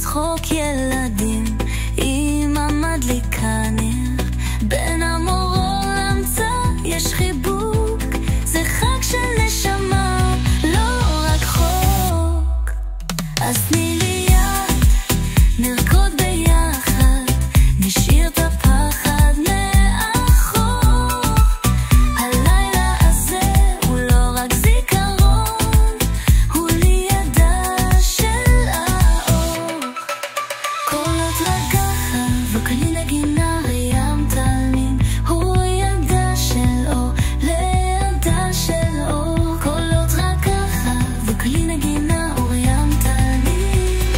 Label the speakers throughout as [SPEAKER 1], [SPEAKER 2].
[SPEAKER 1] צחוק ילדים, אמא מדליקה נר, בין המורה לאמצע יש חיבוק, זה חג של נשמה, לא רק חוק. אז תני לי יד, נרקוד ביחד, נשאיר את הפחד מאחור. הלילה הזה הוא לא רק זיכרון, הוא לידה של האור. קולות לקחת וכלי נגינה, ים תלמין, הוא ידה של אור, לידה של אור. קולות לקחת וכלי נגינה, אור ים תלמין,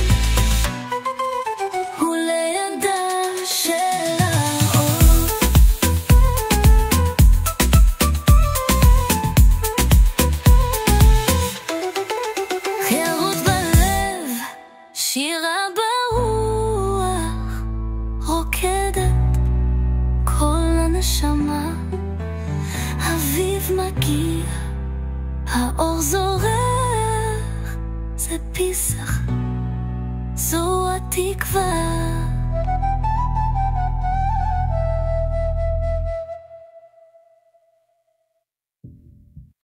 [SPEAKER 1] הוא לידה של האור. חירות בלב, שירה ברוח, רוקדת כל הנשמה. אביב מגיע, האור זורח, זה פיסח, זו התקווה.